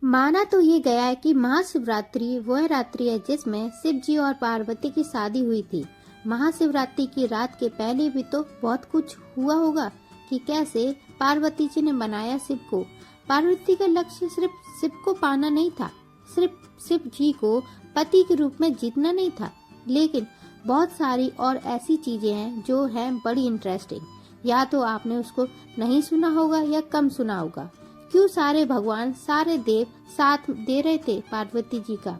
माना तो ये गया है कि महाशिवरात्रि वह रात्रि है जिसमें शिव जी और पार्वती की शादी हुई थी। महाशिवरात्रि की रात के पहले भी तो बहुत कुछ हुआ होगा कि कैसे पार्वती जी ने बनाया शिव को। पार्वती का लक्ष्य सिर्फ शिव को पाना नहीं था, सिर्फ शिव जी को पति के रूप में जीतना नहीं था, लेकिन बहुत सारी और ऐसी चीजें हैं जो हैं बड़ी इंटरेस्टिंग। या तो आपने उसको नहीं सुना होगा या कम सुना होगा। क्यों सारे भगवान, सारे देव साथ दे रहे थे पार्वती जी का?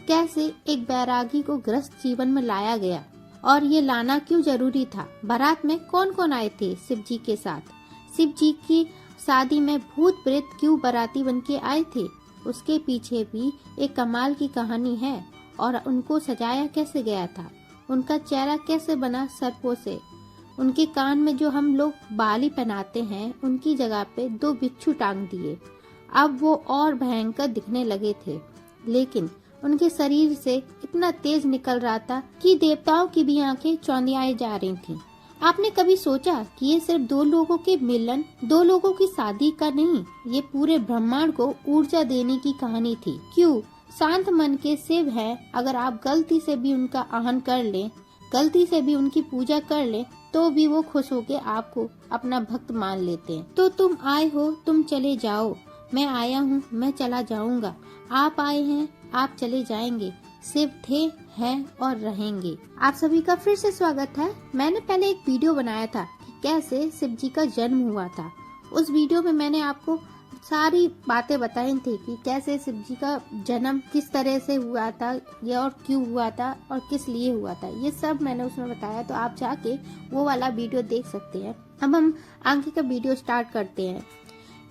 कैसे एक बैरागी को ग्रस्त जीवन में लाया गया और ये लाना क्यों जरूरी था? बारात में कौन कौन आए थे शिव जी के साथ? शिव जी की शादी में भूत प्रेत क्यों बाराती बन के आए थे? उसके पीछे भी एक कमाल की कहानी है। और उनको सजाया कैसे गया था? उनका चेहरा कैसे बना सर्पों से? उनके कान में जो हम लोग बाली पहनाते हैं उनकी जगह पे 2 बिच्छू टांग दिए। अब वो और भयंकर दिखने लगे थे, लेकिन उनके शरीर से इतना तेज निकल रहा था कि देवताओं की भी आंखें चौंधियाई जा रही थीं। आपने कभी सोचा कि ये सिर्फ 2 लोगों के मिलन, 2 लोगों की शादी का नहीं, ये पूरे ब्रह्मांड को ऊर्जा देने की कहानी थी। क्यों? शांत मन के शिव हैं, अगर आप गलती से भी उनका आहन कर लें, गलती से भी उनकी पूजा कर लें, तो भी वो खुश होके आपको अपना भक्त मान लेते हैं। तो तुम आए हो, तुम चले जाओ। मैं आया हूँ, मैं चला जाऊंगा। आप आए हैं, आप चले जाएंगे। शिव थे, हैं और रहेंगे। आप सभी का फिर से स्वागत है। मैंने पहले एक वीडियो बनाया था कि कैसे शिव जी का जन्म हुआ था। उस वीडियो में मैंने आपको सारी बातें बताई थी कि कैसे शिव जी का जन्म किस तरह से हुआ था, ये और क्यों हुआ था और किस लिए हुआ था, ये सब मैंने उसमें बताया। तो आप जाके वो वाला वीडियो देख सकते हैं। अब हम आगे का वीडियो स्टार्ट करते हैं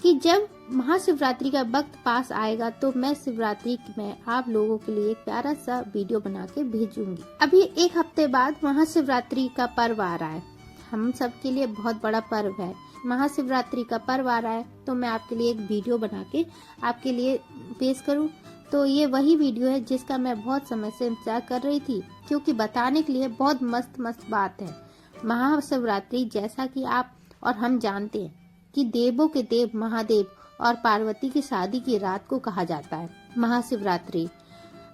कि जब महाशिवरात्रि का वक्त पास आएगा तो मैं शिवरात्रि में आप लोगों के लिए एक प्यारा सा वीडियो बना के भेजूंगी। अभी 1 हफ्ते बाद महाशिवरात्रि का पर्व आ रहा है। हम सब के लिए बहुत बड़ा पर्व है। महाशिवरात्रि का पर्व आ रहा है तो मैं आपके लिए एक वीडियो बना के आपके लिए पेश करूं। तो ये वही वीडियो है जिसका मैं बहुत समय से इंतजार कर रही थी, क्योंकि बताने के लिए बहुत मस्त मस्त बात है। महाशिवरात्रि, जैसा कि आप और हम जानते हैं कि देवों के देव महादेव और पार्वती की शादी की रात को कहा जाता है महाशिवरात्रि।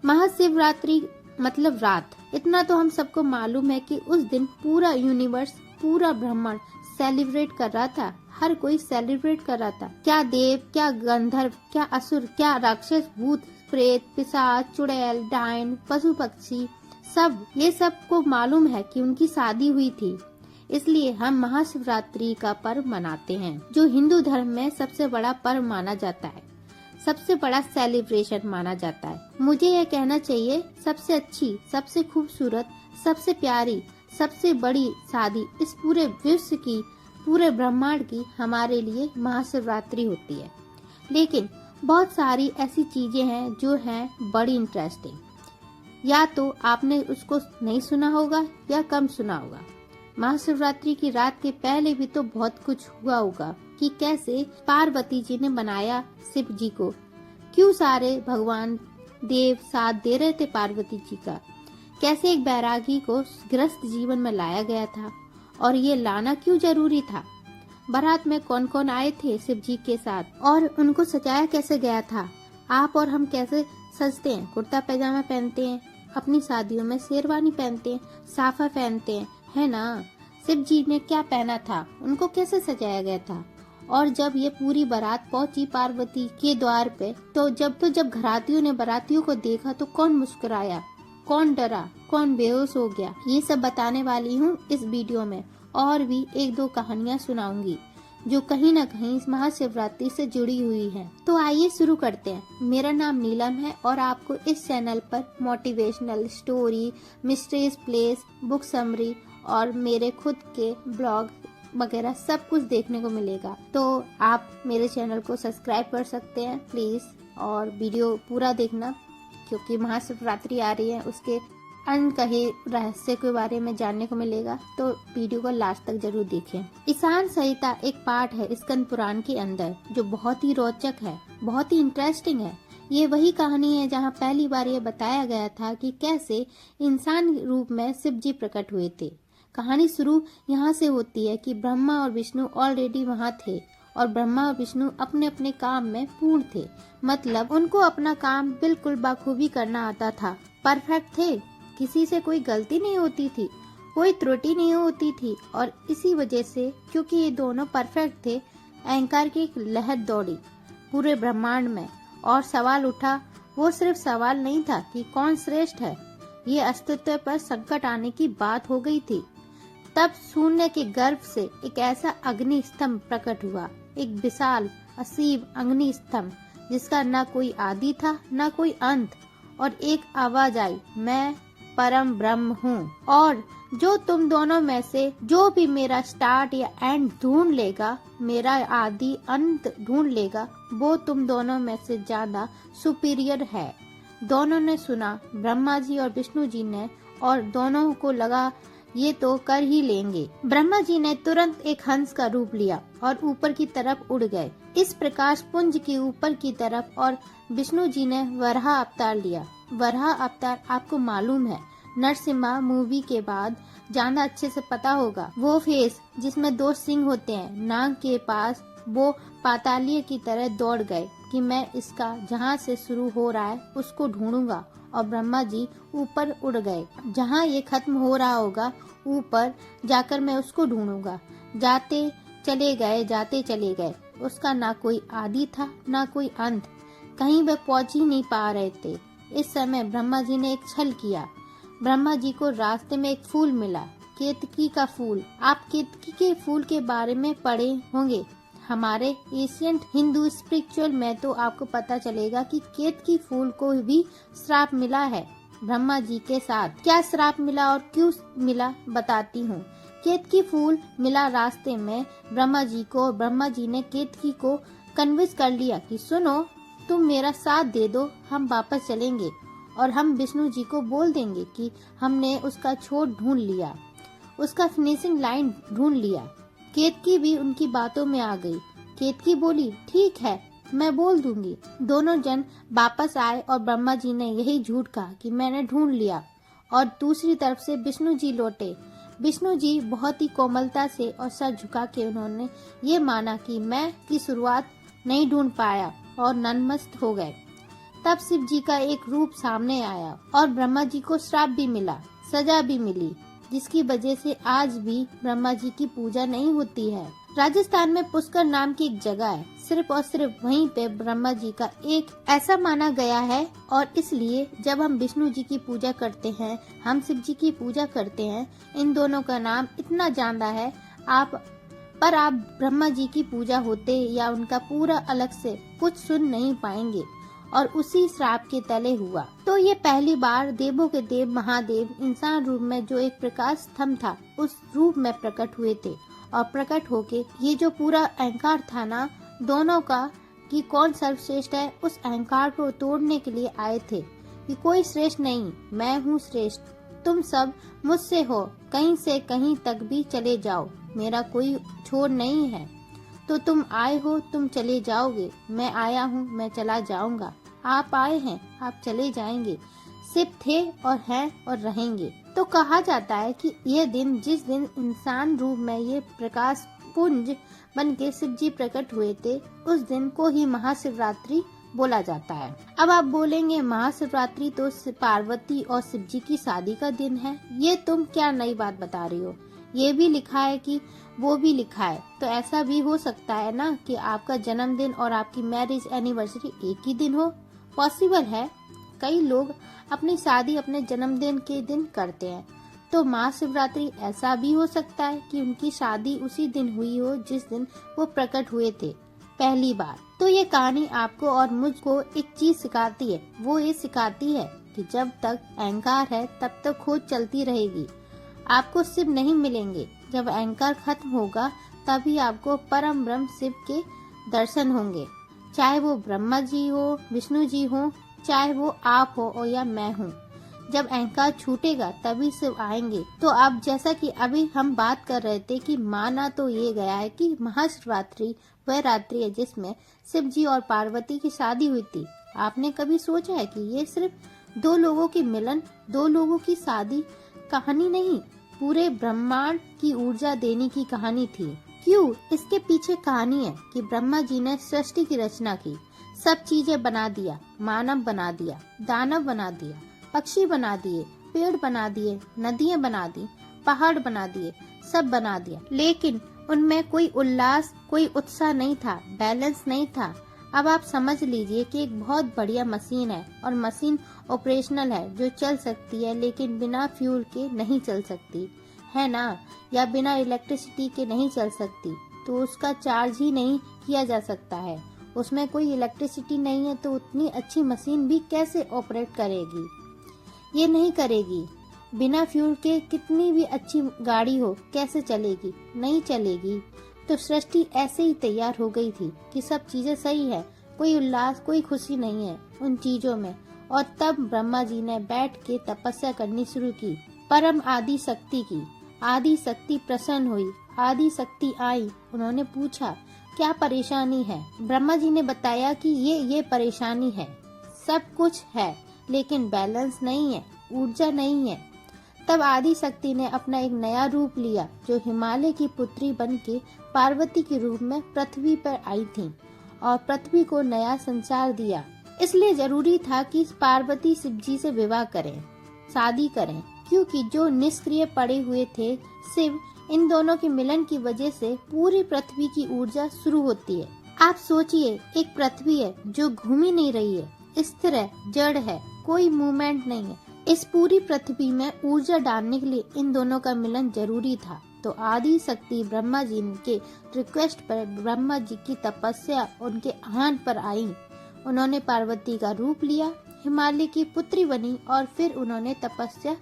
महाशिवरात्रि मतलब रात। इतना तो हम सबको मालूम है कि उस दिन पूरा यूनिवर्स, पूरा ब्रह्मांड सेलिब्रेट कर रहा था। हर कोई सेलिब्रेट कर रहा था। क्या देव, क्या गंधर्व, क्या असुर, क्या राक्षस, भूत प्रेत, पिशाच, चुड़ैल, डायन, पशु पक्षी, सब ये सबको मालूम है कि उनकी शादी हुई थी। इसलिए हम महाशिवरात्रि का पर्व मनाते हैं, जो हिंदू धर्म में सबसे बड़ा पर्व माना जाता है, सबसे बड़ा सेलिब्रेशन माना जाता है। मुझे यह कहना चाहिए सबसे अच्छी, सबसे खूबसूरत, सबसे प्यारी, सबसे बड़ी शादी इस पूरे विश्व की, पूरे ब्रह्मांड की हमारे लिए महाशिवरात्रि होती है। लेकिन बहुत सारी ऐसी चीजें हैं जो हैं बड़ी इंटरेस्टिंग। या तो आपने उसको नहीं सुना होगा या कम सुना होगा। महाशिवरात्रि की रात के पहले भी तो बहुत कुछ हुआ होगा कि कैसे पार्वती जी ने बनाया शिव जी को। क्यों सारे भगवान देव साथ दे रहे थे पार्वती जी का? कैसे एक बैरागी को ग्रस्त जीवन में लाया गया था और ये लाना क्यों जरूरी था? बारात में कौन कौन आए थे शिव जी के साथ और उनको सजाया कैसे गया था? आप और हम कैसे सजते हैं? कुर्ता पैजामा पहनते हैं, अपनी शादियों में शेरवानी पहनते हैं, साफा पहनते हैं, है ना? शिव जी ने क्या पहना था? उनको कैसे सजाया गया था? और जब ये पूरी बारात पहुंची पार्वती के द्वार पे, तो जब घरातियों ने बारातियों को देखा तो कौन मुस्कुराया, कौन डरा, कौन बेहोश हो गया, ये सब बताने वाली हूँ इस वीडियो में। और भी 1-2 कहानियाँ सुनाऊंगी जो कहीं न कहीं इस महाशिवरात्रि से जुड़ी हुई हैं। तो आइए शुरू करते हैं। मेरा नाम नीलम है और आपको इस चैनल पर motivational story, mysteries place, book summary और मेरे खुद के ब्लॉग वगैरह सब कुछ देखने को मिलेगा। तो आप मेरे चैनल को सब्सक्राइब कर सकते हैं प्लीज, और वीडियो पूरा देखना क्योंकि महाशिवरात्रि आ रही है, उसके अनकहे रहस्य के बारे में जानने को मिलेगा। तो वीडियो को लास्ट तक जरूर देखें। ईशान संहिता एक पार्ट है स्कंद पुराण के अंदर जो बहुत ही रोचक है, बहुत ही इंटरेस्टिंग है। ये वही कहानी है जहाँ पहली बार ये बताया गया था कि कैसे इंसान रूप में शिव जी प्रकट हुए थे। कहानी शुरू यहाँ से होती है कि ब्रह्मा और विष्णु ऑलरेडी वहाँ थे और ब्रह्मा और विष्णु अपने अपने काम में पूर्ण थे। मतलब उनको अपना काम बिल्कुल बखूबी करना आता था, परफेक्ट थे, किसी से कोई गलती नहीं होती थी, कोई त्रुटि नहीं होती थी। और इसी वजह से, क्योंकि ये दोनों परफेक्ट थे, अहंकार की एक लहर दौड़ी पूरे ब्रह्मांड में और सवाल उठा। वो सिर्फ सवाल नहीं था कि कौन श्रेष्ठ है, ये अस्तित्व पर संकट आने की बात हो गई थी। तब शून्य के गर्भ से एक ऐसा अग्नि स्तंभ प्रकट हुआ, एक विशाल असीम अग्नि स्तंभ जिसका न कोई आदि था न कोई अंत। और एक आवाज आई, मैं परम ब्रह्म हूँ, और जो तुम दोनों में से जो भी मेरा स्टार्ट या एंड ढूंढ लेगा, मेरा आदि अंत ढूंढ लेगा, वो तुम दोनों में से ज्यादा सुपीरियर है। दोनों ने सुना, ब्रह्मा जी और विष्णु जी ने, और दोनों को लगा ये तो कर ही लेंगे। ब्रह्मा जी ने तुरंत एक हंस का रूप लिया और ऊपर की तरफ उड़ गए, इस प्रकाश पुंज के ऊपर की तरफ। और विष्णु जी ने वराह अवतार लिया। वराह अवतार आपको मालूम है, नरसिम्हा मूवी के बाद ज्यादा अच्छे से पता होगा, वो फेस जिसमें 2 सिंह होते हैं नाक के पास। वो पातालीय की तरह दौड़ गए कि मैं इसका जहाँ से शुरू हो रहा है उसको ढूंढूंगा। और ब्रह्मा जी ऊपर उड़ गए, जहाँ ये खत्म हो रहा होगा ऊपर जाकर मैं उसको ढूंढूंगा। जाते चले गए, उसका ना कोई आदि था ना कोई अंत, कहीं वे पहुंच ही नहीं पा रहे थे। इस समय ब्रह्मा जी ने एक छल किया। ब्रह्मा जी को रास्ते में एक फूल मिला, केतकी का फूल। आप केतकी के फूल के बारे में पढ़े होंगे, हमारे एशियंट हिंदू स्पिरिचुअल में तो आपको पता चलेगा कि केतकी फूल को भी श्राप मिला है ब्रह्मा जी के साथ। क्या श्राप मिला और क्यों मिला बताती हूँ। केतकी फूल मिला रास्ते में ब्रह्मा जी को। ब्रह्मा जी ने केतकी को कन्विंस कर लिया कि सुनो, तुम मेरा साथ दे दो, हम वापस चलेंगे और हम विष्णु जी को बोल देंगे कि हमने उसका छोर ढूंढ लिया, उसका फिनिशिंग लाइन ढूंढ लिया। केतकी भी उनकी बातों में आ गई। केतकी बोली, ठीक है, मैं बोल दूंगी। दोनों जन वापस आए और ब्रह्मा जी ने यही झूठ कहा कि मैंने ढूंढ लिया। और दूसरी तरफ से विष्णु जी लौटे। विष्णु जी बहुत ही कोमलता से और सर झुका के उन्होंने ये माना कि मैं की शुरुआत नहीं ढूंढ पाया और नतमस्तक हो गए। तब शिव जी का एक रूप सामने आया और ब्रह्मा जी को श्राप भी मिला, सजा भी मिली, जिसकी वजह से आज भी ब्रह्मा जी की पूजा नहीं होती है। राजस्थान में पुष्कर नाम की एक जगह है, सिर्फ और सिर्फ वहीं पे ब्रह्मा जी का एक ऐसा माना गया है। और इसलिए जब हम विष्णु जी की पूजा करते हैं, हम शिव जी की पूजा करते हैं, इन दोनों का नाम इतना ज्यादा है। आप ब्रह्मा जी की पूजा होते या उनका पूरा अलग से कुछ सुन नहीं पाएंगे। और उसी श्राप के तले हुआ। तो ये पहली बार देवों के देव महादेव इंसान रूप में जो एक प्रकाश स्तंभ था, उस रूप में प्रकट हुए थे। और प्रकट होके ये जो पूरा अहंकार था ना दोनों का, कि कौन सर्वश्रेष्ठ है, उस अहंकार को तोड़ने के लिए आए थे कि कोई श्रेष्ठ नहीं, मैं हूँ श्रेष्ठ, तुम सब मुझसे हो, कहीं से कहीं तक भी चले जाओ, मेरा कोई छोर नहीं है। तो तुम आए हो, तुम चले जाओगे, मैं आया हूँ, मैं चला जाऊंगा, आप आए हैं, आप चले जाएंगे। शिव थे और हैं और रहेंगे। तो कहा जाता है कि यह दिन, जिस दिन इंसान रूप में ये प्रकाश पुंज बन के शिव जी प्रकट हुए थे, उस दिन को ही महाशिवरात्रि बोला जाता है। अब आप बोलेंगे महाशिवरात्रि तो पार्वती और शिव जी की शादी का दिन है, ये तुम क्या नई बात बता रही हो। ये भी लिखा है कि वो भी लिखा है, तो ऐसा भी हो सकता है ना कि आपका जन्मदिन और आपकी मैरिज एनिवर्सरी एक ही दिन हो। पॉसिबल है, कई लोग अपनी शादी अपने जन्मदिन के दिन करते हैं। तो महाशिवरात्रि ऐसा भी हो सकता है कि उनकी शादी उसी दिन हुई हो जिस दिन वो प्रकट हुए थे पहली बार। तो ये कहानी आपको और मुझको एक चीज सिखाती है, वो ये सिखाती है कि जब तक अहंकार है तब तक खोज चलती रहेगी। आपको शिव नहीं मिलेंगे, जब अहंकार खत्म होगा तभी आपको परम ब्रह्म शिव के दर्शन होंगे। चाहे वो ब्रह्मा जी हो, विष्णु जी हो, चाहे वो आप हो और या मैं हूँ। जब अहंकार छूटेगा तभी शिव आएंगे। तो अब जैसा कि अभी हम बात कर रहे थे कि माना तो ये गया है कि महाशिवरात्रि वह रात्रि है जिसमें शिव जी और पार्वती की शादी हुई थी। आपने कभी सोचा है कि ये सिर्फ 2 लोगों की मिलन, 2 लोगों की शादी कहानी नहीं, पूरे ब्रह्मांड की ऊर्जा देने की कहानी थी। क्यों? इसके पीछे कहानी है कि ब्रह्मा जी ने सृष्टि की रचना की, सब चीजें बना दिया, मानव बना दिया, दानव बना दिया, पक्षी बना दिए, पेड़ बना दिए, नदियां बना दी, पहाड़ बना दिए, सब बना दिया, लेकिन उनमें कोई उल्लास, कोई उत्साह नहीं था, बैलेंस नहीं था। अब आप समझ लीजिए कि एक बहुत बढ़िया मशीन है और मशीन ऑपरेशनल है जो चल सकती है, लेकिन बिना फ्यूल के नहीं चल सकती है ना, या बिना इलेक्ट्रिसिटी के नहीं चल सकती, तो उसका चार्ज ही नहीं किया जा सकता है। उसमें कोई इलेक्ट्रिसिटी नहीं है तो उतनी अच्छी मशीन भी कैसे ऑपरेट करेगी? ये नहीं करेगी। बिना फ्यूल के कितनी भी अच्छी गाड़ी हो कैसे चलेगी? नहीं चलेगी। तो सृष्टि ऐसे ही तैयार हो गई थी कि सब चीजें सही है, कोई उल्लास, कोई खुशी नहीं है उन चीजों में। और तब ब्रह्मा जी ने बैठ के तपस्या करनी शुरू की, परम आदि शक्ति की। आदि शक्ति प्रसन्न हुई, आदि शक्ति आई। उन्होंने पूछा क्या परेशानी है? ब्रह्मा जी ने बताया कि ये परेशानी है, सब कुछ है लेकिन बैलेंस नहीं है, ऊर्जा नहीं है। तब आदि शक्ति ने अपना एक नया रूप लिया, जो हिमालय की पुत्री बनके पार्वती के रूप में पृथ्वी पर आई थी और पृथ्वी को नया संसार दिया। इसलिए जरूरी था कि पार्वती शिव जी से विवाह करें, शादी करें, क्योंकि जो निष्क्रिय पड़े हुए थे शिव, इन दोनों के मिलन की वजह से पूरी पृथ्वी की ऊर्जा शुरू होती है। आप सोचिए, एक पृथ्वी है जो घूम ही नहीं रही है, स्थिर है, जड़ है, कोई मूवमेंट नहीं है। इस पूरी पृथ्वी में ऊर्जा डालने के लिए इन दोनों का मिलन जरूरी था। तो आदि शक्ति ब्रह्मा जी के रिक्वेस्ट पर, ब्रह्मा जी की तपस्या उनके आह्वान पर आई। उन्होंने पार्वती का रूप लिया, हिमालय की पुत्री बनी और फिर उन्होंने तपस्या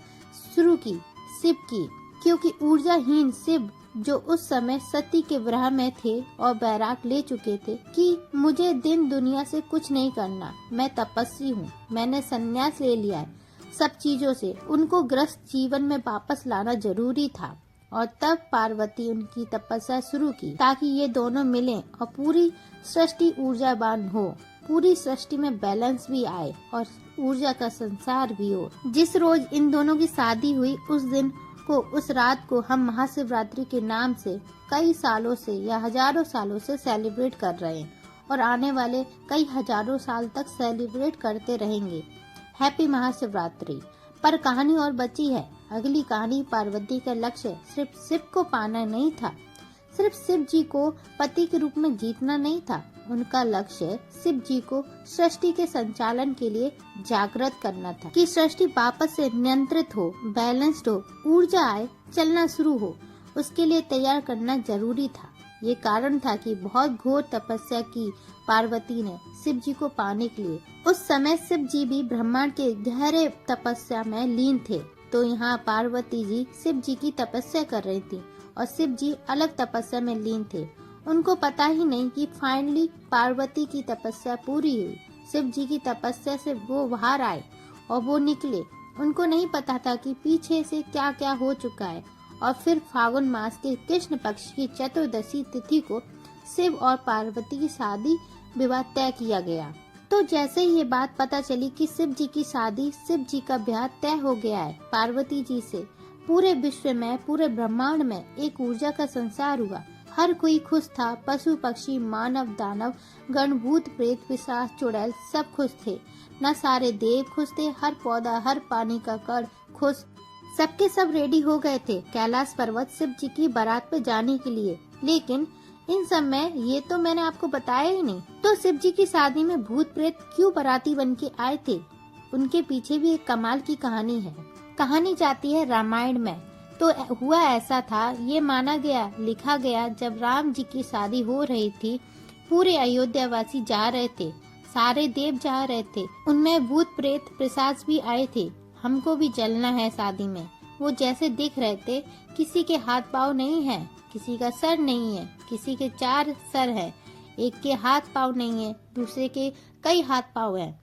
शुरू की शिव की, क्योंकि ऊर्जाहीन शिव, जो उस समय सती के विरह में थे और बैराग ले चुके थे कि मुझे दिन दुनिया से कुछ नहीं करना, मैं तपस्वी हूँ, मैंने संन्यास ले लिया है सब चीजों से, उनको ग्रस्त जीवन में वापस लाना जरूरी था। और तब पार्वती उनकी तपस्या शुरू की ताकि ये दोनों मिलें और पूरी सृष्टि ऊर्जावान हो, पूरी सृष्टि में बैलेंस भी आए और ऊर्जा का संसार भी हो। जिस रोज इन दोनों की शादी हुई, उस दिन को, उस रात को हम महाशिवरात्रि के नाम से कई सालों से या हजारों सालों से सेलिब्रेट कर रहे हैं और आने वाले कई हजारों साल तक सेलिब्रेट करते रहेंगे। हैप्पी महाशिवरात्रि। पर कहानी और बची है। अगली कहानी पार्वती का लक्ष्य सिर्फ शिव को पाना नहीं था, सिर्फ शिव जी को पति के रूप में जीतना नहीं था। उनका लक्ष्य शिव जी को सृष्टि के संचालन के लिए जागृत करना था कि सृष्टि वापस से नियंत्रित हो, बैलेंस्ड हो, ऊर्जा आए, चलना शुरू हो। उसके लिए तैयार करना जरूरी था। ये कारण था कि बहुत घोर तपस्या की पार्वती ने शिव जी को पाने के लिए। उस समय शिव जी भी ब्रह्मांड के गहरे तपस्या में लीन थे, तो यहाँ पार्वती जी शिव जी की तपस्या कर रही थी और शिव जी अलग तपस्या में लीन थे। उनको पता ही नहीं कि फाइनली पार्वती की तपस्या पूरी हुई, शिव जी की तपस्या से वो बाहर आए और वो निकले। उनको नहीं पता था कि पीछे से क्या क्या हो चुका है। और फिर फागुन मास के कृष्ण पक्ष की चतुर्दशी तिथि को शिव और पार्वती की शादी विवाह तय किया गया। तो जैसे ही ये बात पता चली कि शिव जी की शादी, शिव जी का ब्याह तय हो गया है पार्वती जी से, पूरे विश्व में, पूरे ब्रह्मांड में एक ऊर्जा का संसार हुआ। हर कोई खुश था, पशु पक्षी, मानव दानव, गण भूत प्रेत पिशाच चुड़ैल सब खुश थे। न सारे देव खुश थे, हर पौधा, हर पानी का कण खुश, सबके सब रेडी हो गए थे कैलाश पर्वत शिव जी की बारात पे जाने के लिए। लेकिन इन सब में ये तो मैंने आपको बताया ही नहीं, तो शिव जी की शादी में भूत प्रेत क्यों बाराती बन के आए थे? उनके पीछे भी एक कमाल की कहानी है। कहानी जाती है रामायण में। तो हुआ ऐसा था, ये माना गया, लिखा गया, जब राम जी की शादी हो रही थी, पूरे अयोध्यावासी जा रहे थे, सारे देव जा रहे थे, उनमें भूत प्रेत पिशाच भी आए थे। हमको भी चलना है शादी में। वो जैसे दिख रहे थे, किसी के हाथ पाँव नहीं है, किसी का सर नहीं है, किसी के 4 सर है, एक के हाथ पाँव नहीं है, दूसरे के कई हाथ पाँव हैं।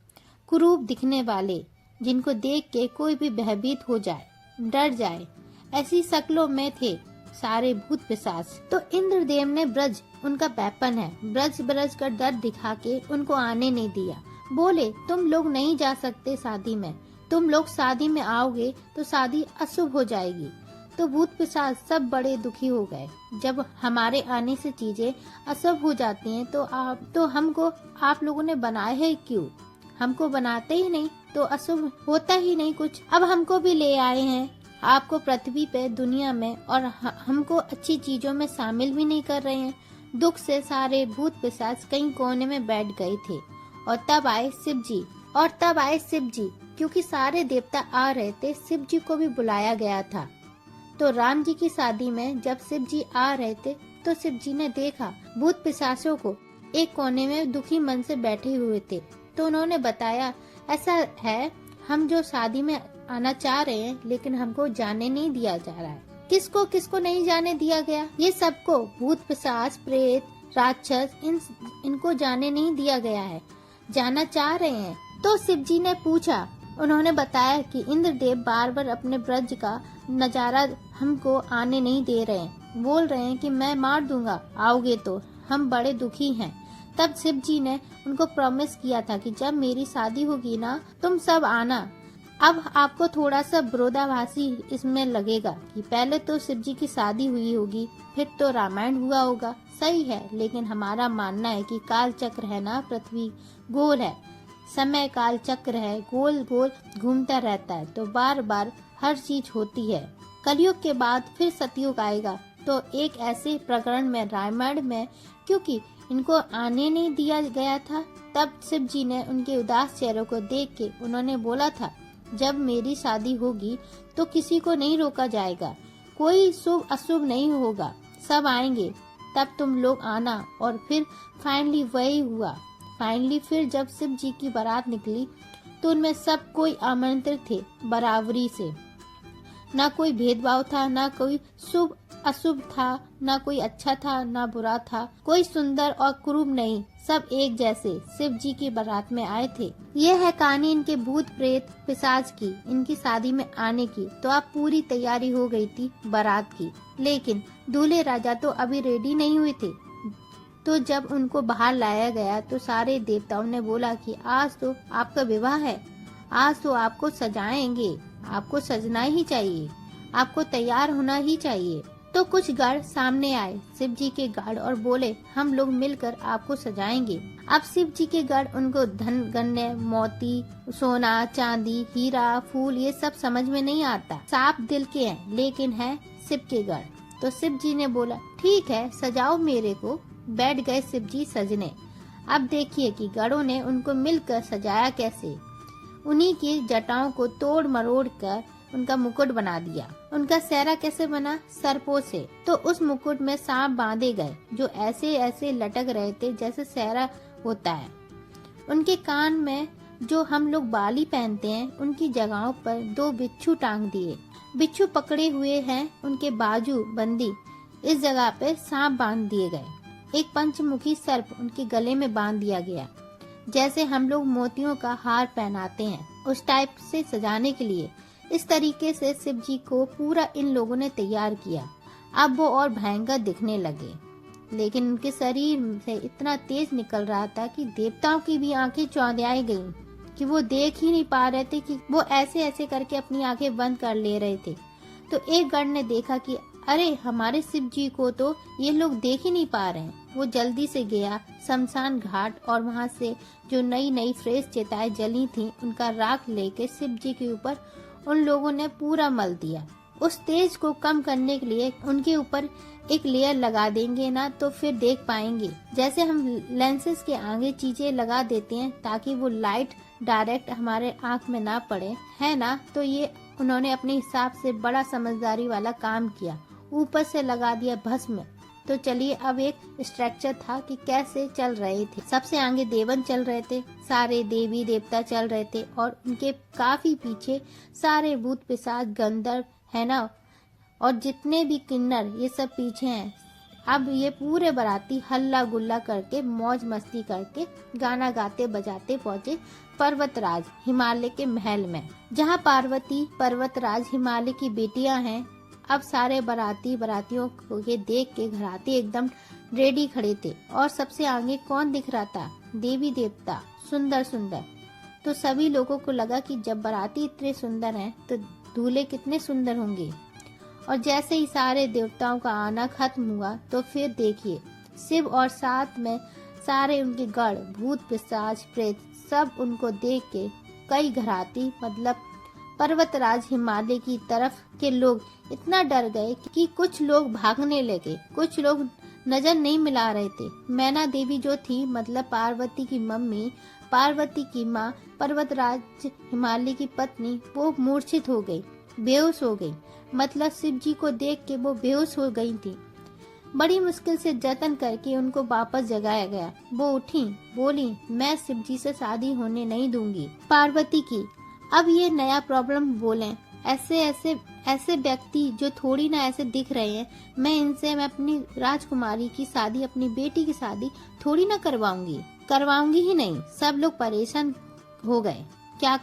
कुरूप दिखने वाले, जिनको देख के कोई भी भयभीत हो जाए, डर जाए, ऐसी शक्लों में थे सारे भूत पिशाच। तो इंद्रदेव ने ब्रज, उनका वेपन है, ब्रज का डर दिखा के उनको आने नहीं दिया। बोले तुम लोग नहीं जा सकते शादी में, तुम लोग शादी में आओगे तो शादी अशुभ हो जाएगी। तो भूत पिशाच सब बड़े दुखी हो गए। जब हमारे आने से चीजें अशुभ हो जाती हैं तो हमको आप लोगों ने बनाए है क्यों? हमको बनाते ही नहीं तो अशुभ होता ही नहीं कुछ। अब हमको भी ले आए हैं आपको पृथ्वी पे दुनिया में, और हमको अच्छी चीजों में शामिल भी नहीं कर रहे हैं। दुख से सारे भूत पिशाच कहीं कोने में बैठ गए थे। और तब आए शिव जी, क्योंकि सारे देवता आ रहे थे, शिव जी को भी बुलाया गया था। तो राम जी की शादी में जब शिव जी आ रहे थे तो शिव जी ने देखा भूत पिशाचों को एक कोने में दुखी मन से बैठे हुए थे। तो उन्होंने बताया, ऐसा है, हम जो शादी में आना चाह रहे हैं लेकिन हमको जाने नहीं दिया जा रहा है। किसको नहीं जाने दिया गया? ये सबको, भूत पिशाच, प्रेत, राक्षस, इनको जाने नहीं दिया गया है, जाना चाह रहे हैं। तो शिव जी ने पूछा, उन्होंने बताया कि इंद्रदेव बार बार अपने ब्रज का नजारा हमको आने नहीं दे रहे हैं, बोल रहे हैं कि मैं मार दूंगा आओगे तो, हम बड़े दुखी हैं। तब शिव जी ने उनको प्रॉमिस किया था कि जब मेरी शादी होगी ना तुम सब आना। अब आपको थोड़ा सा विरोधाभासी इसमें लगेगा कि पहले तो शिव जी की शादी हुई होगी, फिर तो रामायण हुआ होगा, सही है, लेकिन हमारा मानना है कि काल चक्र है ना, पृथ्वी गोल है, समय काल चक्र है, गोल गोल घूमता रहता है, तो बार बार हर चीज होती है। कलयुग के बाद फिर सतयुग आएगा। तो एक ऐसे प्रकरण में, रामायण में, क्योंकि इनको आने नहीं दिया गया था, तब शिव जी ने उनके उदास चेहरों को देख के उन्होंने बोला था, जब मेरी शादी होगी तो किसी को नहीं रोका जाएगा, कोई शुभ अशुभ नहीं होगा, सब आएंगे, तब तुम लोग आना। और फिर फाइनली वही हुआ। फाइनली फिर जब शिव जी की बारात निकली तो उनमें सब कोई आमंत्रित थे बराबरी से, ना कोई भेदभाव था, ना कोई शुभ अशुभ था, ना कोई अच्छा था ना बुरा था, कोई सुंदर और कुरूप नहीं, सब एक जैसे शिव जी की बारात में आए थे। यह है कहानी इनके भूत प्रेत पिशाच की, इनकी शादी में आने की। तो अब पूरी तैयारी हो गई थी बारात की, लेकिन दूल्हे राजा तो अभी रेडी नहीं हुए थे। तो जब उनको बाहर लाया गया तो सारे देवताओं ने बोला कि आज तो आपका विवाह है, आज तो आपको सजाएंगे, आपको सजना ही चाहिए, आपको तैयार होना ही चाहिए। तो कुछ गढ़ सामने आए, शिव जी के गढ़, और बोले, हम लोग मिलकर आपको सजाएंगे। अब शिव जी के गढ़ उनको धन गन्ने, मोती, सोना, चांदी, हीरा, फूल, ये सब समझ में नहीं आता, साफ दिल के हैं, लेकिन है शिव के गढ़। तो शिव जी ने बोला, ठीक है, सजाओ मेरे को। बैठ गए शिव जी सजने। अब देखिए कि गढ़ों ने उनको मिलकर सजाया कैसे। उन्हीं की जटाओं को तोड़ मरोड़ कर उनका मुकुट बना दिया। उनका सेहरा कैसे बना? सर्पों से। तो उस मुकुट में सांप बांधे गए जो ऐसे ऐसे लटक रहे थे जैसे सेहरा होता है। उनके कान में जो हम लोग बाली पहनते हैं, उनकी जगहों पर 2 बिच्छू टांग दिए। बिच्छू पकड़े हुए हैं, उनके बाजू बंदी, इस जगह पे सांप बांध दिए गए। एक पंचमुखी सर्प उनके गले में बांध दिया गया। जैसे हम लोग मोतियों का हार पहनाते हैं, उस टाइप से सजाने के लिए इस तरीके से शिव जी को पूरा इन लोगों ने तैयार किया। अब वो और भयंकर दिखने लगे, लेकिन उनके शरीर से इतना तेज निकल रहा था कि देवताओं की भी आंखें चौंधियाई गईं कि वो देख ही नहीं पा रहे थे, कि वो ऐसे ऐसे करके अपनी आंखें बंद कर ले रहे थे। तो एक गण ने देखा कि अरे, हमारे शिव जी को तो ये लोग देख ही नहीं पा रहे हैं। वो जल्दी से गया शमशान घाट, और वहाँ से जो नई नई फ्रेश चिताएं जली थी, उनका राख लेके शिव जी के ऊपर उन लोगों ने पूरा मल दिया। उस तेज को कम करने के लिए उनके ऊपर एक लेयर लगा देंगे ना, तो फिर देख पाएंगे। जैसे हम लेंसेज के आगे चीजें लगा देते हैं ताकि वो लाइट डायरेक्ट हमारे आँख में ना पड़े, है ना। तो ये उन्होंने अपने हिसाब से बड़ा समझदारी वाला काम किया, ऊपर से लगा दिया भस्म। तो चलिए, अब एक स्ट्रक्चर था कि कैसे चल रहे थे। सबसे आगे देवन चल रहे थे, सारे देवी देवता चल रहे थे, और उनके काफी पीछे सारे भूत पिशाच गंधर्व, है ना, और जितने भी किन्नर, ये सब पीछे हैं। अब ये पूरे बाराती हल्ला गुल्ला करके, मौज मस्ती करके, गाना गाते बजाते पहुँचे पर्वतराज हिमालय के महल में, जहाँ पार्वती पर्वतराज हिमालय की बेटियां हैं। अब सारे बारातियों को ये देख के घराती एकदम रेडी खड़े थे, और सबसे आगे कौन दिख रहा था? देवी देवता, सुंदर सुंदर। तो सभी लोगों को लगा कि जब बाराती इतने सुंदर हैं तो दूल्हे कितने सुंदर होंगे। और जैसे ही सारे देवताओं का आना खत्म हुआ तो फिर देखिए शिव और साथ में सारे उनके गढ़ भूत पिशाच प्रेत सब उनको देख के कई घराती मतलब पर्वतराज हिमालय की तरफ के लोग इतना डर गए कि कुछ लोग भागने लगे, कुछ लोग नजर नहीं मिला रहे थे। मैना देवी जो थी मतलब पार्वती की मम्मी, पार्वती की माँ, पर्वतराज हिमालय की पत्नी, वो मूर्छित हो गई, बेहोश हो गई। मतलब शिव जी को देख के वो बेहोश हो गई थी। बड़ी मुश्किल से जतन करके उनको वापस जगाया गया। वो उठी, बोली मैं शिव जी से शादी होने नहीं दूंगी। पार्वती की अब ये नया प्रॉब्लम बोले, ऐसे व्यक्ति जो थोड़ी ना ऐसे दिख रहे हैं, मैं अपनी राजकुमारी की शादी, अपनी बेटी की शादी थोड़ी ना करवाऊंगी ही नहीं। सब लोग परेशान हो गए, क्या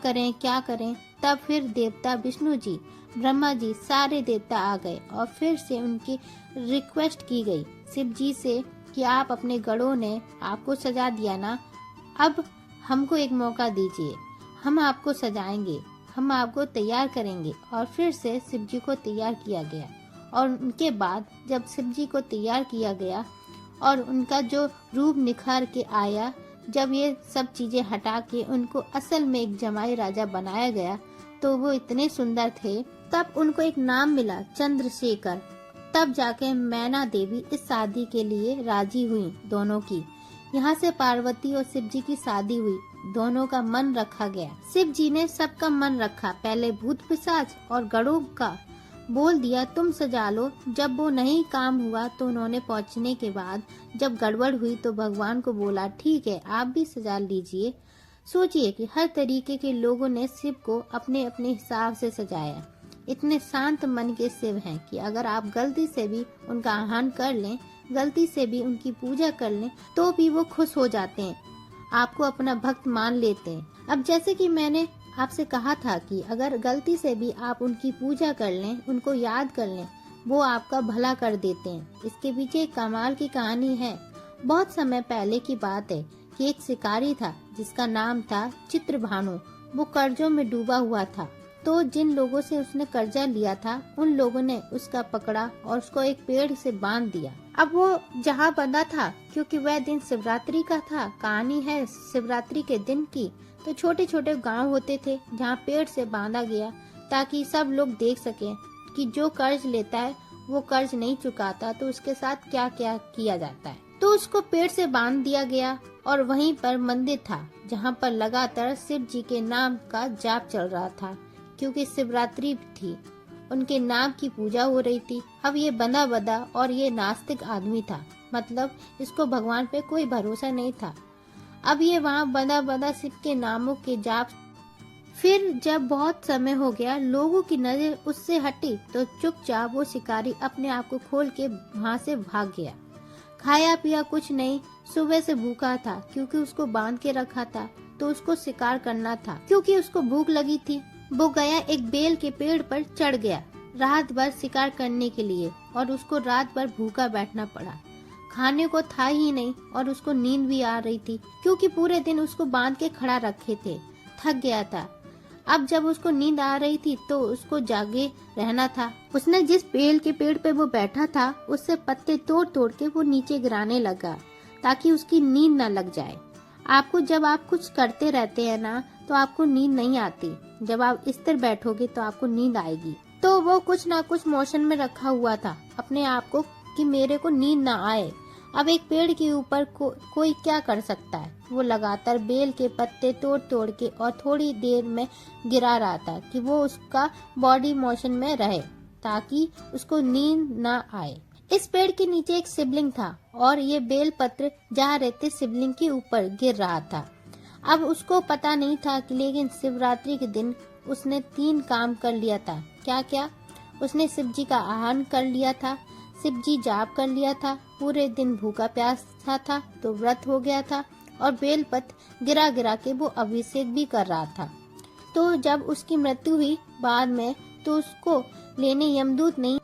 करें। तब फिर देवता विष्णु जी, ब्रह्मा जी, सारे देवता आ गए और फिर से उनकी रिक्वेस्ट की गई शिव जी से कि आप अपने गढ़ों ने आपको सजा दिया ना, अब हमको एक मौका दीजिए, हम आपको सजाएंगे, हम आपको तैयार करेंगे। और फिर से शिव जी को तैयार किया गया। और उनके बाद जब शिव जी को तैयार किया गया और उनका जो रूप निखर के आया, जब ये सब चीजें हटा के उनको असल में एक जमाई राजा बनाया गया, तो वो इतने सुंदर थे। तब उनको एक नाम मिला, चंद्रशेखर। तब जाके मैना देवी इस शादी के लिए राजी हुई दोनों की। यहाँ से पार्वती और शिव जी की शादी हुई, दोनों का मन रखा गया। शिव जी ने सबका मन रखा, पहले भूत पिशाच और गढ़ों का बोल दिया तुम सजा लो। जब वो नहीं काम हुआ तो उन्होंने पहुँचने के बाद जब गड़बड़ हुई तो भगवान को बोला ठीक है आप भी सजा लीजिए। सोचिए कि हर तरीके के लोगों ने शिव को अपने अपने हिसाब से सजाया। इतने शांत मन के शिव हैं कि अगर आप गलती से भी उनका आह्वान कर लें, गलती से भी उनकी पूजा कर लें, तो भी वो खुश हो जाते हैं, आपको अपना भक्त मान लेते हैं। अब जैसे कि मैंने आपसे कहा था कि अगर गलती से भी आप उनकी पूजा कर लें, उनको याद कर लें, वो आपका भला कर देते हैं। इसके पीछे एक कमाल की कहानी है। बहुत समय पहले की बात है कि एक शिकारी था जिसका नाम था चित्रभानु। वो कर्जों में डूबा हुआ था, तो जिन लोगों से उसने कर्जा लिया था उन लोगों ने उसका पकड़ा और उसको एक पेड़ से बांध दिया। अब वो जहाँ बंधा था, क्योंकि वह दिन शिवरात्रि का था, कहानी है शिवरात्रि के दिन की, तो छोटे छोटे गांव होते थे जहाँ पेड़ से बांधा गया ताकि सब लोग देख सकें कि जो कर्ज लेता है वो कर्ज नहीं चुकाता तो उसके साथ क्या क्या किया जाता है। तो उसको पेड़ से बांध दिया गया और वहीं पर मंदिर था जहाँ पर लगातार शिव जी के नाम का जाप चल रहा था, क्योंकि शिवरात्रि थी, उनके नाम की पूजा हो रही थी। अब ये बंधा और ये नास्तिक आदमी था, मतलब इसको भगवान पे कोई भरोसा नहीं था। अब ये वहाँ बंधा शिव के नामों के जाप। फिर जब बहुत समय हो गया, लोगों की नजर उससे हटी तो चुपचाप वो शिकारी अपने आप को खोल के वहाँ से भाग गया। खाया पिया कुछ नहीं, सुबह से भूखा था क्योंकि उसको बांध के रखा था, तो उसको शिकार करना था क्योंकि उसको भूख लगी थी। वो गया एक बेल के पेड़ पर चढ़ गया रात भर शिकार करने के लिए, और उसको रात भर भूखा बैठना पड़ा। खाने को था ही नहीं और उसको नींद भी आ रही थी क्योंकि पूरे दिन उसको बांध के खड़ा रखे थे, थक गया था। अब जब उसको नींद आ रही थी तो उसको जागे रहना था। उसने जिस बेल के पेड़ पे वो बैठा था उससे पत्ते तोड़ तोड़ के वो नीचे गिराने लगा ताकि उसकी नींद न लग जाए। आपको जब आप कुछ करते रहते हैं ना तो आपको नींद नहीं आती, जब आप इस तरह बैठोगे तो आपको नींद आएगी। तो वो कुछ ना कुछ मोशन में रखा हुआ था अपने आप को कि मेरे को नींद ना आए। अब एक पेड़ के ऊपर कोई क्या कर सकता है। वो लगातार बेल के पत्ते तोड़ तोड़ के और थोड़ी देर में गिरा रहा था कि वो उसका बॉडी मोशन में रहे ताकि उसको नींद ना आए। इस पेड़ के नीचे एक शिवलिंग था और ये बेल पत्र जहाँ रहते शिवलिंग के ऊपर गिर रहा था। अब उसको पता नहीं था कि लेकिन शिवरात्रि के दिन उसने 3 काम कर लिया था। क्या क्या? उसने शिव जी का आह्वान कर लिया था, शिव जी जाप कर लिया था, पूरे दिन भूखा प्यासा था तो व्रत हो गया था, और बेलपत्र गिरा गिरा के वो अभिषेक भी कर रहा था। तो जब उसकी मृत्यु हुई बाद में, तो उसको लेने यमदूत नहीं,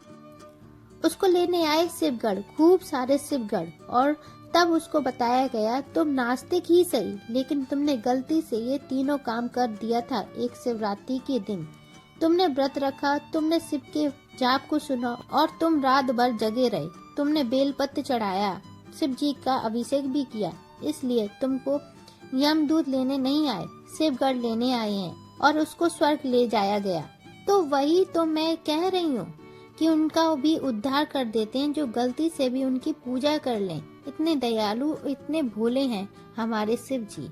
उसको लेने आए शिवगढ़, खूब सारे शिवगढ़, और तब उसको बताया गया तुम नास्तिक ही सही, लेकिन तुमने गलती से ये तीनों काम कर दिया था एक शिवरात्रि के दिन। तुमने व्रत रखा, तुमने शिव के जाप को सुना और तुम रात भर जगे रहे। तुमने बेलपत्र चढ़ाया, शिव जी का अभिषेक भी किया, इसलिए तुमको यमदूत लेने नहीं आए, शिवगढ़ लेने आए हैं और उसको स्वर्ग ले जाया गया। तो वही तो मैं कह रही हूँ कि उनका भी उद्धार कर देते हैं जो गलती से भी उनकी पूजा कर लें। इतने दयालु, इतने भोले हैं हमारे शिव जी।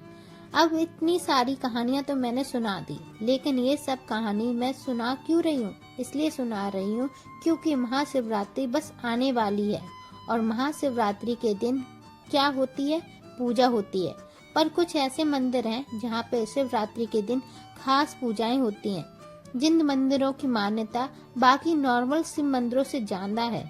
अब इतनी सारी कहानियां तो मैंने सुना दी, लेकिन ये सब कहानी मैं सुना क्यों रही हूँ? इसलिए सुना रही हूँ क्योंकि महाशिवरात्रि बस आने वाली है और महाशिवरात्रि के दिन क्या होती है? पूजा होती है। पर कुछ ऐसे मंदिर हैं जहाँ पे शिवरात्रि के दिन खास पूजाएं होती हैं, जिन मंदिरों की मान्यता बाकी नॉर्मल शिव मंदिरों से ज्यादा है।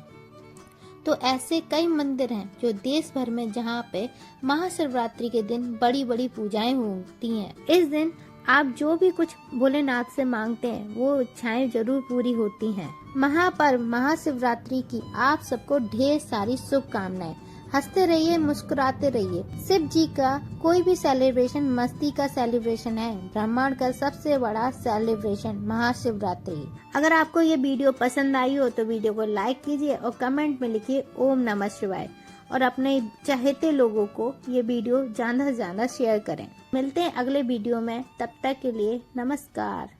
तो ऐसे कई मंदिर हैं जो देश भर में जहाँ पे महाशिवरात्रि के दिन बड़ी बड़ी पूजाएं होती हैं। इस दिन आप जो भी कुछ भोलेनाथ से मांगते हैं वो इच्छाएं जरूर पूरी होती हैं। महापर्व महाशिवरात्रि की आप सबको ढेर सारी शुभकामनाएं। हंसते रहिए, मुस्कुराते रहिए। शिव जी का कोई भी सेलिब्रेशन मस्ती का सेलिब्रेशन है। ब्रह्मांड का सबसे बड़ा सेलिब्रेशन महाशिवरात्रि। अगर आपको ये वीडियो पसंद आई हो तो वीडियो को लाइक कीजिए और कमेंट में लिखिए ओम नमः शिवाय और अपने चाहते लोगों को ये वीडियो ज्यादा से ज्यादा शेयर करें। मिलते हैं अगले वीडियो में, तब तक के लिए नमस्कार।